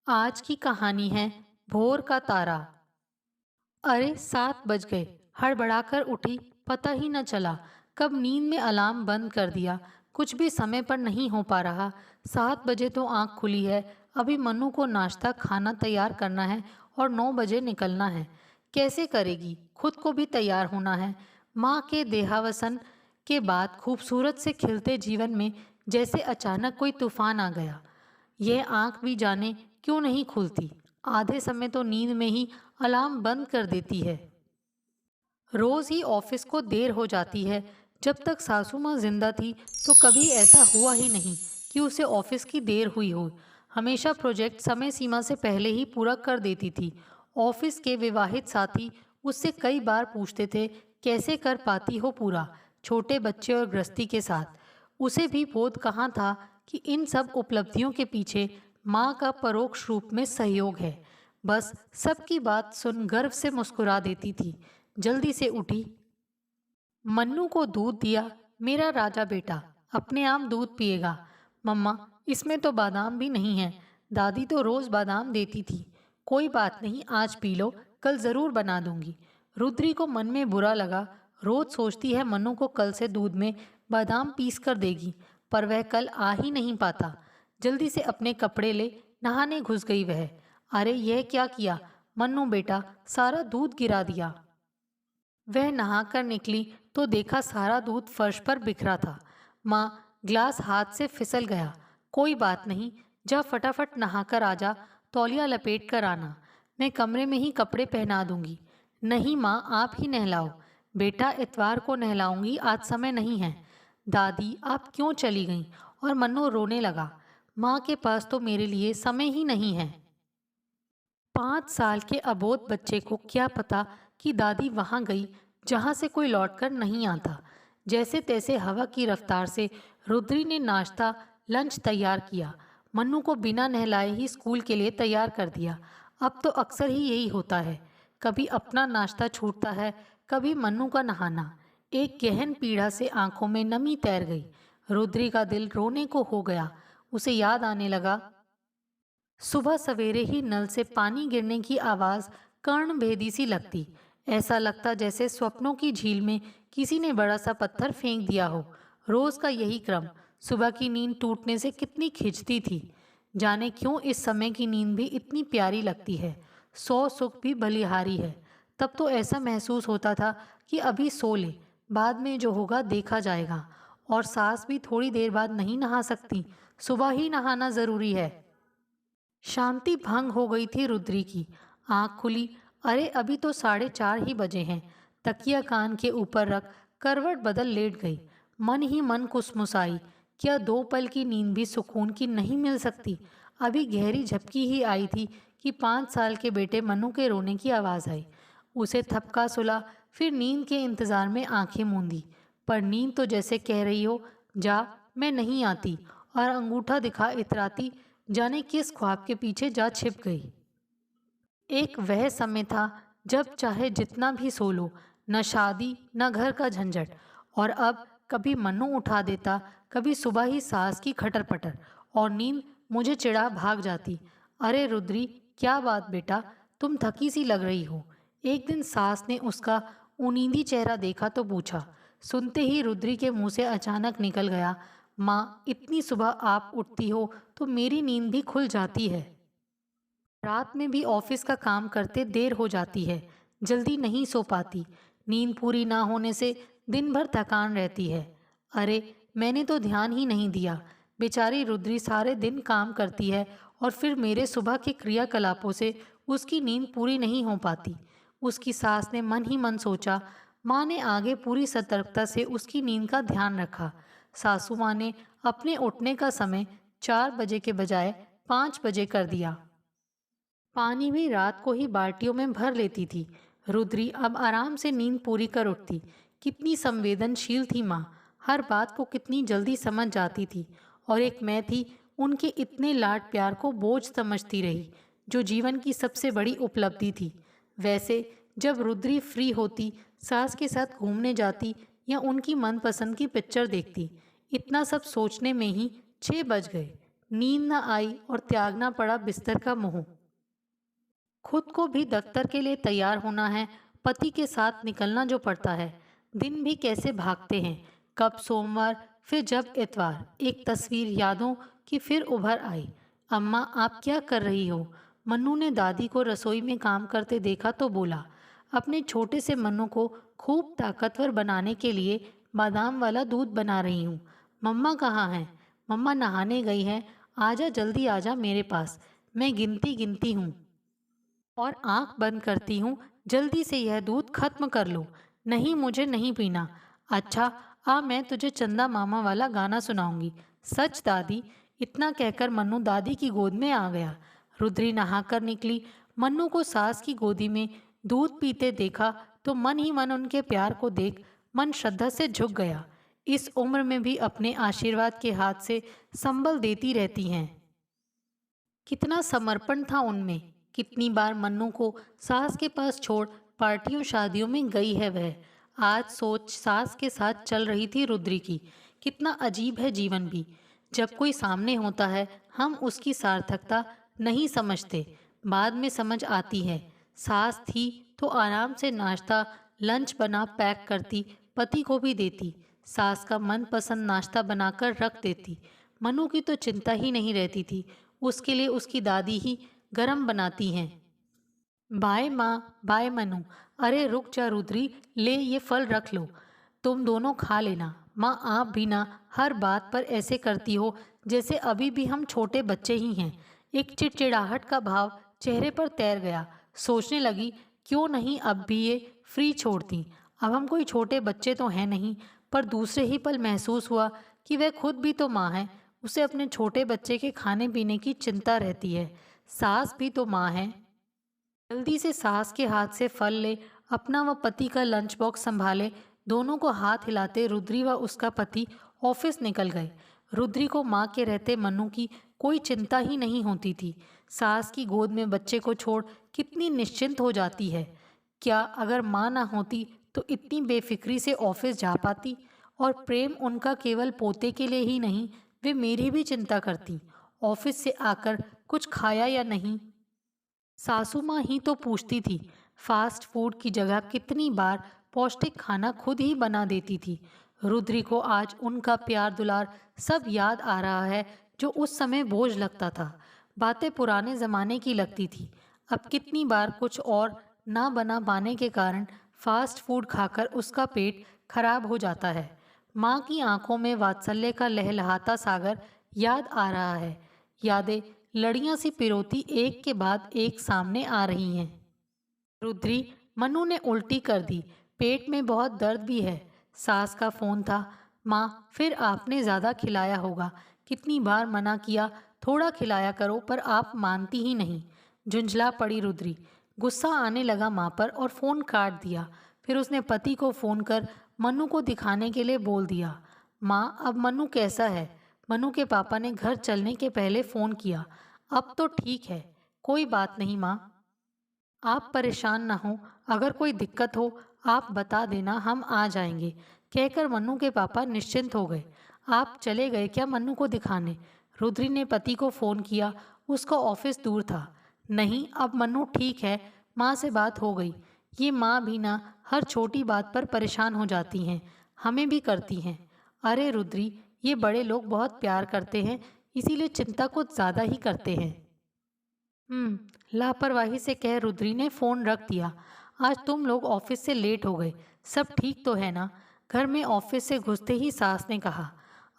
आज की कहानी है भोर का तारा। अरे 7 बज गए। हड़बड़ाकर उठी, पता ही न चला कब नींद में अलार्म बंद कर दिया। कुछ भी समय पर नहीं हो पा रहा। 7 बजे तो आंख खुली है। अभी मन्नू को नाश्ता खाना तैयार करना है और 9 बजे निकलना है। कैसे करेगी? खुद को भी तैयार होना है। माँ के देहावसन के बाद खूबसूरत से खिलते जीवन में जैसे अचानक कोई तूफान आ गया। यह आंख भी जाने क्यों नहीं खुलती। आधे समय तो नींद में ही अलार्म बंद कर देती है। रोज ही ऑफिस को देर हो जाती है। जब तक सासू माँ जिंदा थी तो कभी ऐसा हुआ ही नहीं कि उसे ऑफिस की देर हुई हो। हमेशा प्रोजेक्ट समय सीमा से पहले ही पूरा कर देती थी। ऑफिस के विवाहित साथी उससे कई बार पूछते थे कैसे कर पाती हो पूरा, छोटे बच्चे और गृहस्थी के साथ। उसे भी बोध कहाँ था कि इन सब उपलब्धियों के पीछे माँ का परोक्ष रूप में सहयोग है। बस सबकी बात सुन गर्व से मुस्कुरा देती थी। जल्दी से उठी, मन्नू को दूध दिया। मेरा राजा बेटा अपने आप दूध पिएगा। मम्मा, इसमें तो बादाम भी नहीं है। दादी तो रोज बादाम देती थी। कोई बात नहीं, आज पी लो, कल जरूर बना दूंगी। रुद्री को मन में बुरा लगा। रोज सोचती है मन्नू को कल से दूध में बादाम पीस कर देगी, पर वह कल आ ही नहीं पाता। जल्दी से अपने कपड़े ले नहाने घुस गई वह। अरे यह क्या किया मन्नू बेटा, सारा दूध गिरा दिया। वह नहाकर निकली तो देखा सारा दूध फर्श पर बिखरा था। माँ, ग्लास हाथ से फिसल गया। कोई बात नहीं, जा फटाफट नहाकर आजा, तौलिया लपेट कर आना, मैं कमरे में ही कपड़े पहना दूंगी। नहीं माँ, आप ही नहलाओ। बेटा, इतवार को नहलाऊंगी, आज समय नहीं है। दादी, आप क्यों चली गईं? और मन्नू रोने लगा। माँ के पास तो मेरे लिए समय ही नहीं है। 5 साल के अबोध बच्चे को क्या पता कि दादी वहां गई जहां से कोई लौटकर नहीं आता। जैसे तैसे हवा की रफ्तार से रुद्री ने नाश्ता लंच तैयार किया। मन्नू को बिना नहलाए ही स्कूल के लिए तैयार कर दिया। अब तो अक्सर ही यही होता है, कभी अपना नाश्ता छूटता है, कभी मन्नू का नहाना। एक गहन पीड़ा से आंखों में नमी तैर गई। रुद्री का दिल रोने को हो गया। उसे याद आने लगा, सुबह सवेरे ही नल से पानी गिरने की आवाज कर्ण भेदी सी लगती। ऐसा लगता जैसे स्वप्नों की झील में किसी ने बड़ा सा पत्थर फेंक दिया हो। रोज का यही क्रम। सुबह की नींद टूटने से कितनी खिंचती थी। जाने क्यों इस समय की नींद भी इतनी प्यारी लगती है। सौ सुख भी बलिहारी है। तब तो ऐसा महसूस होता था कि अभी सो ले, बाद में जो होगा देखा जाएगा। और सास भी थोड़ी देर बाद नहीं नहा सकती, सुबह ही नहाना जरूरी है। शांति भंग हो गई थी रुद्री की। आंख खुली, अरे अभी तो 4:30 ही बजे हैं। तकिया कान के ऊपर रख करवट बदल लेट गई। मन ही मन कुसमुसाई, क्या 2 पल की नींद भी सुकून की नहीं मिल सकती? अभी गहरी झपकी ही आई थी कि 5 साल के बेटे मनु के रोने की आवाज़ आई। उसे थपका सुला, फिर नींद के इंतजार में आंखें मूंदी। पर नींद तो जैसे कह रही हो, जा, मैं नहीं आती, और अंगूठा दिखा इतराती जाने किस ख्वाब के पीछे जा छिप गई। एक वह समय था जब चाहे जितना भी सो लो, न शादी न घर का झंझट। और अब कभी मन्नू उठा देता, कभी सुबह ही सास की खटर पटर, और नींद मुझे चिढ़ा भाग जाती। अरे रुद्री, क्या बात बेटा, तुम थकी सी लग रही हो। एक दिन सास ने उसका उनींदी चेहरा देखा तो पूछा। सुनते ही रुद्री के मुंह से अचानक निकल गया, माँ, इतनी सुबह आप उठती हो तो मेरी नींद भी खुल जाती है। रात में भी ऑफिस का काम करते देर हो जाती है, जल्दी नहीं सो पाती। नींद पूरी ना होने से दिन भर थकान रहती है। अरे, मैंने तो ध्यान ही नहीं दिया। बेचारी रुद्री सारे दिन काम करती है और फिर मेरे सुबह के क्रियाकलापों से उसकी नींद पूरी नहीं हो पाती। उसकी सास ने मन ही मन सोचा। माँ ने आगे पूरी सतर्कता से उसकी नींद का ध्यान रखा। सासू माँ ने अपने उठने का समय 4 बजे के बजाय 5 बजे कर दिया। पानी भी रात को ही बाल्टियों में भर लेती थी। रुद्री अब आराम से नींद पूरी कर उठती। कितनी संवेदनशील थी माँ, हर बात को कितनी जल्दी समझ जाती थी। और एक मैं थी, उनके इतने लाड प्यार को बोझ समझती रही, जो जीवन की सबसे बड़ी उपलब्धि थी। वैसे जब रुद्री फ्री होती, सास के साथ घूमने जाती या उनकी मनपसंद की पिक्चर देखती। इतना सब सोचने में ही 6 बज गए। नींद न आई और त्यागना पड़ा बिस्तर का मोह। खुद को भी दफ्तर के लिए तैयार होना है, पति के साथ निकलना जो पड़ता है। दिन भी कैसे भागते हैं, कब सोमवार, फिर जब इतवार। एक तस्वीर यादों की फिर उभर आई। अम्मा, आप क्या कर रही हो? मन्नू ने दादी को रसोई में काम करते देखा तो बोला, अपने छोटे से मन्नू को खूब ताकतवर बनाने के लिए बादाम वाला दूध बना रही हूँ। मम्मा कहाँ हैं? मम्मा नहाने गई हैं। आजा, जल्दी आजा मेरे पास, मैं गिनती गिनती हूँ और आंख बंद करती हूँ। जल्दी से यह दूध खत्म कर लो। नहीं, मुझे नहीं पीना। अच्छा, आ मैं तुझे चंदा मामा वाला गाना सुनाऊंगी। सच दादी? इतना कहकर मन्नू दादी की गोद में आ गया। रुद्री नहाकर निकली। मन्नू को सास की गोदी में दूध पीते देखा तो मन ही मन उनके प्यार को देख मन श्रद्धा से झुक गया। इस उम्र में भी अपने आशीर्वाद के हाथ से संबल देती रहती हैं। कितना समर्पण था उनमें। कितनी बार मन्नू को सास के पास छोड़ पार्टियों शादियों में गई है वह। आज सोच सास के साथ चल रही थी रुद्री की। कितना अजीब है जीवन भी। जब कोई सामने होता है हम उसकी सार्थकता नहीं समझते, बाद में समझ आती है। सास थी तो आराम से नाश्ता लंच बना पैक करती, पति को भी देती। सास का मनपसंद नाश्ता बनाकर रख देती। मनु की तो चिंता ही नहीं रहती थी, उसके लिए उसकी दादी ही गरम बनाती हैं। बाय माँ, बाय मनु। अरे रुक जा रुद्री, ले ये फल रख लो, तुम दोनों खा लेना। माँ, आप भी ना हर बात पर ऐसे करती हो जैसे अभी भी हम छोटे बच्चे ही हैं। एक चिड़चिड़ाहट का भाव चेहरे पर तैर गया। सोचने लगी, क्यों नहीं अब भी ये फ्री छोड़ती। अब हम कोई छोटे बच्चे तो हैं नहीं। पर दूसरे ही पल महसूस हुआ कि वह खुद भी तो माँ है। उसे अपने छोटे बच्चे के खाने पीने की चिंता रहती है। सास भी तो माँ है। जल्दी से सास के हाथ से फल ले, अपना व पति का लंच बॉक्स संभाले। दोनों को हाथ हिलाते रुद्री व उसका पति ऑफिस निकल गए। रुद्री को माँ के रहते मन्नू की कोई चिंता ही नहीं होती थी। सास की गोद में बच्चे को छोड़ कितनी निश्चिंत हो जाती है। क्या अगर माँ ना होती तो इतनी बेफिक्री से ऑफिस जा पाती? और प्रेम उनका केवल पोते के लिए ही नहीं, वे मेरी भी चिंता करती। ऑफिस से आकर कुछ खाया या नहीं, सासू माँ ही तो पूछती थी। फास्ट फूड की जगह कितनी बार पौष्टिक खाना खुद ही बना देती थी। रुद्री को आज उनका प्यार दुलार सब याद आ रहा है जो उस समय बोझ लगता था। बातें पुराने ज़माने की लगती थी। अब कितनी बार कुछ और ना बना पाने के कारण फास्ट फूड खाकर उसका पेट खराब हो जाता है। माँ की आंखों में वात्सल्य का लहलहाता सागर याद आ रहा है। यादें लड़ियां सी पिरोती एक के बाद एक सामने आ रही हैं। रुद्री, मनु ने उल्टी कर दी, पेट में बहुत दर्द भी है। सास का फोन था। माँ, फिर आपने ज़्यादा खिलाया होगा, कितनी बार मना किया थोड़ा खिलाया करो पर आप मानती ही नहीं। झुंझला पड़ी रुद्री। गुस्सा आने लगा माँ पर और फ़ोन काट दिया। फिर उसने पति को फ़ोन कर मनु को दिखाने के लिए बोल दिया। माँ, अब मनु कैसा है? मनु के पापा ने घर चलने के पहले फ़ोन किया। अब तो ठीक है, कोई बात नहीं माँ, आप परेशान ना हो। अगर कोई दिक्कत हो आप बता देना, हम आ जाएंगे। कहकर मन्नू के पापा निश्चिंत हो गए। आप चले गए क्या मन्नू को दिखाने? रुद्री ने पति को फ़ोन किया। उसका ऑफिस दूर था। नहीं, अब मन्नू ठीक है, माँ से बात हो गई। ये माँ भी ना हर छोटी बात पर परेशान हो जाती हैं, हमें भी करती हैं। अरे रुद्री, ये बड़े लोग बहुत प्यार करते हैं, इसीलिए चिंता कुछ ज़्यादा ही करते हैं। लापरवाही से कह रुद्री ने फोन रख दिया। आज तुम लोग ऑफिस से लेट हो गए, सब ठीक तो है ना? घर में ऑफिस से घुसते ही सास ने कहा।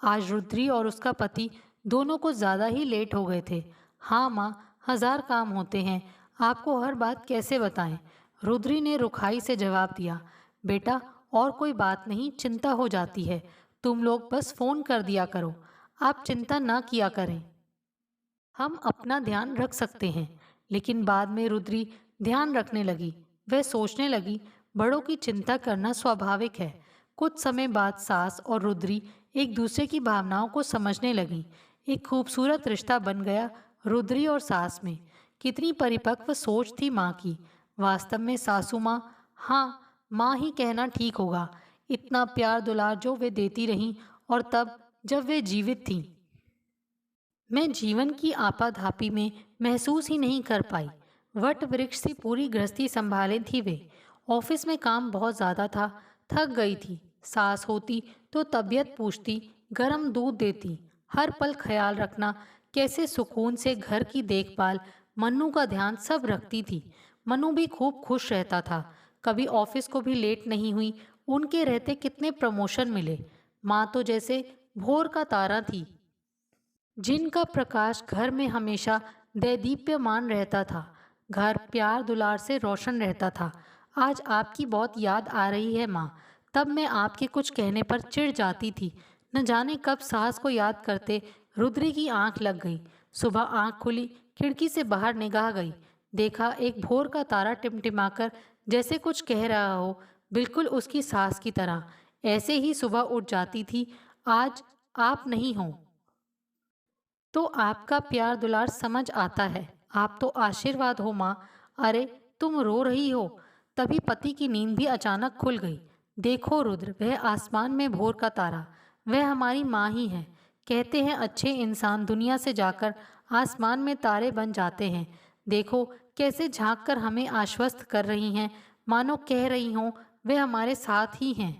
आज रुद्री और उसका पति दोनों को ज़्यादा ही लेट हो गए थे। हाँ माँ, हजार काम होते हैं, आपको हर बात कैसे बताएं? रुद्री ने रुखाई से जवाब दिया। बेटा, और कोई बात नहीं, चिंता हो जाती है, तुम लोग बस फ़ोन कर दिया करो, आप चिंता ना किया करें, हम अपना ध्यान रख सकते हैं। लेकिन बाद में रुद्री ध्यान रखने लगी। वह सोचने लगी, बड़ों की चिंता करना स्वाभाविक है। कुछ समय बाद सास और रुद्री एक दूसरे की भावनाओं को समझने लगी। एक खूबसूरत रिश्ता बन गया रुद्री और सास में। कितनी परिपक्व सोच थी माँ की। वास्तव में सासू माँ, हाँ माँ ही कहना ठीक होगा। इतना प्यार दुलार जो वे देती रहीं, और तब जब वे जीवित थीं। मैं जीवन की आपाधापी में महसूस ही नहीं कर पाई। वट वृक्ष से पूरी गृहस्थी संभाले थी वे। ऑफिस में काम बहुत ज़्यादा था, थक गई थी। सास होती तो तबीयत पूछती, गर्म दूध देती। हर पल ख्याल रखना, कैसे सुकून से घर की देखभाल, मन्नू का ध्यान सब रखती थी। मन्नू भी खूब खुश रहता था। कभी ऑफिस को भी लेट नहीं हुई। उनके रहते कितने प्रमोशन मिले। माँ तो जैसे भोर का तारा थी, जिनका प्रकाश घर में हमेशा दैदीप्यमान रहता था। घर प्यार दुलार से रोशन रहता था। आज आपकी बहुत याद आ रही है माँ। तब मैं आपके कुछ कहने पर चिढ़ जाती थी। न जाने कब सास को याद करते रुद्री की आंख लग गई। सुबह आंख खुली, खिड़की से बाहर निगाह गई। देखा एक भोर का तारा टिमटिमाकर जैसे कुछ कह रहा हो, बिल्कुल उसकी सास की तरह। ऐसे ही सुबह उठ जाती थी। आज आप नहीं हो तो आपका प्यार दुलार समझ आता है। आप तो आशीर्वाद हो माँ। अरे, तुम रो रही हो। तभी पति की नींद भी अचानक खुल गई। देखो रुद्र, वह आसमान में भोर का तारा, वह हमारी माँ ही है। कहते हैं अच्छे इंसान दुनिया से जाकर आसमान में तारे बन जाते हैं। देखो कैसे झांक कर हमें आश्वस्त कर रही हैं, मानो कह रही हों वे हमारे साथ ही हैं।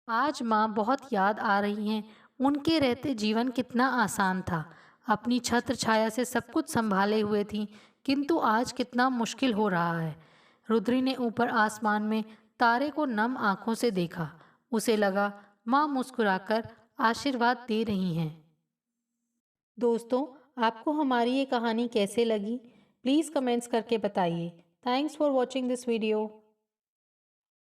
आज माँ बहुत याद आ रही हैं। उनके रहते जीवन कितना आसान था। अपनी छत्र छाया से सब कुछ संभाले हुए थी, किंतु आज कितना मुश्किल हो रहा है। रुद्री ने ऊपर आसमान में तारे को नम आंखों से देखा। उसे लगा माँ मुस्कुराकर आशीर्वाद दे रही हैं। दोस्तों, आपको हमारी ये कहानी कैसे लगी? प्लीज़ कमेंट्स करके बताइए। Thanks for watching this video.